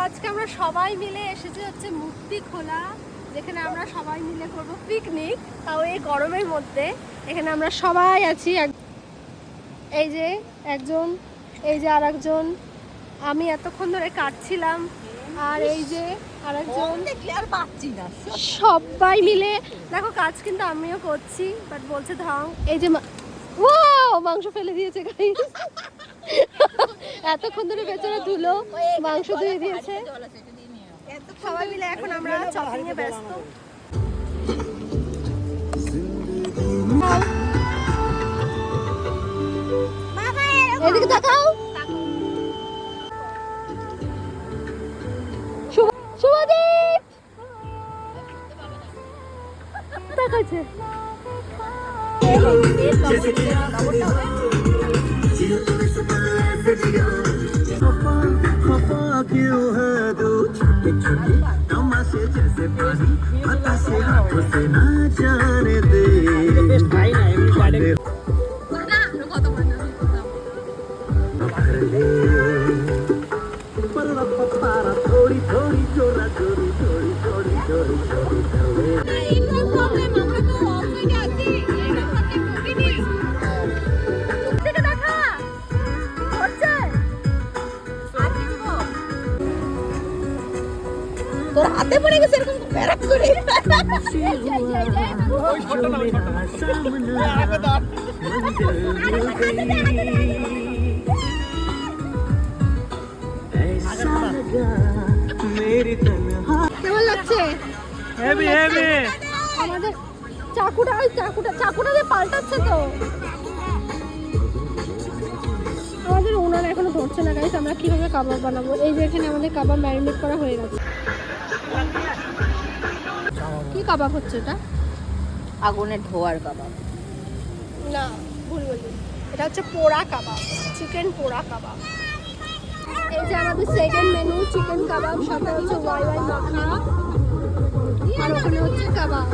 আজকে আমরা সবাই মিলে এসেছি হচ্ছে মুক্তি খোলা, যেখানে আমরা সবাই মিলে করব পিকনিক, তাও এই গরমের মধ্যে। এখানে আমরা সবাই আছি, এই যে একজন, এই যে আরেকজন, আমি এতক্ষণ ধরে কাটছিলাম, আর এই যে আরেকজন, সবাই মিলে দেখো কাজ কিন্তু আমিও করছি, বাট বলছে ধাও। এই যে ওয়াও মাংস ফেলে দিয়েছে গাইস, এতক্ষণ ধরে বেচারা ধুলো মাংস ধুয়ে দিয়েছে। সবাই মিলে এখন আমরা চপিং এ ব্যস্ত। এদিকে তাকাও, শুভদীপ তাকাচ্ছে। তোর হাতে পড়ে গেছে এরকম প্যারাক করে। কেমন লাগছে? Heavy heavy. আমাদের চাকুটা দিয়ে পাল্টাচ্ছে তো। আমাদের উনান এখনো ধরছে না গাইস, আমরা কিভাবে কাবাব বানাবো। এই যে এখানে আমাদের কাবাব ম্যারিনেট করা হয়ে গেছে। কি কাবাব হচ্ছে এটা? আগুনের ধোয়ার কাবাব না, ভুল বলি, এটা হচ্ছে পোড়া কাবাব, চিকেন পোড়া কাবাব। এই যে আমাদের সেকেন্ড মেনু চিকেন কাবাব, সাথে হচ্ছে ওয়াই মাখা, আর ওখানে হচ্ছে কাবাব।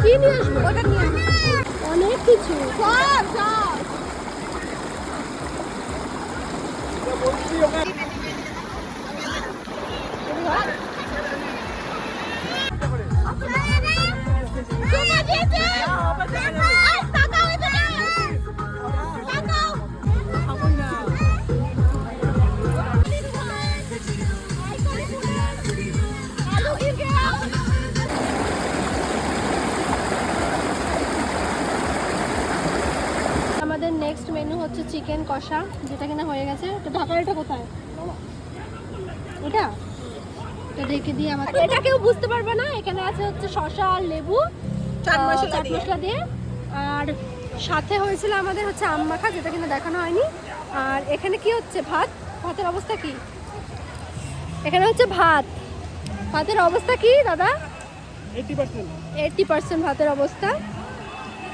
কি নিয়ে আসবো? ওটা নিয়ে আসবো, অনেক কিছু সব সব। আমাদের নেক্সট মেনু হচ্ছে চিকেন কষা, যেটা কিনা হয়ে গেছে। তো ঢাকাটা কোথায়? এটা ঢেকে দিয়ে আমাকে, এটা কেউ বুঝতে পারবে না। এখানে আছে হচ্ছে শসা আর লেবু, চাট মশলা দিয়ে, আর সাথে হয়েছিল আমাদের হচ্ছে আম মাখা, যেটা কিনা দেখানো হয়নি। আর এখানে কি হচ্ছে? ভাতের অবস্থা কি? এখানে হচ্ছে ভাতের অবস্থা কি দাদা? 80% ভাতের অবস্থা।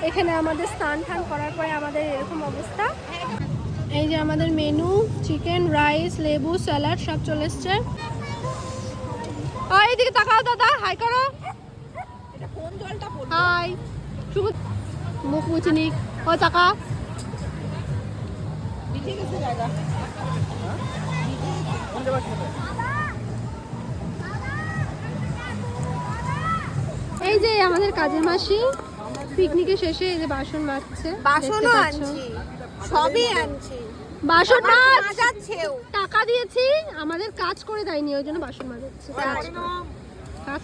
এখানে আমাদের স্নান টান করার পরে আমাদের এরকম অবস্থা। এই যে আমাদের মেনু, চিকেন, রাইস, লেবু, স্যালাড সব চলে এসছে। এইদিকে তাকাও দাদা, হাই করো। হাই, শুভ মুখ মুছিনি, ও তাকা। এই যে আমাদের কাজের মাসি পিকনিকের শেষে এই যে বাসন মাজছে। বাসনও আনছি, সবই আনছি। বাসন মাজাচ্ছেও, টাকা দিয়েছি, আমাদের কাজ করে দেয়নি, ওই জন্য বাসন মাজাচ্ছে। কাজ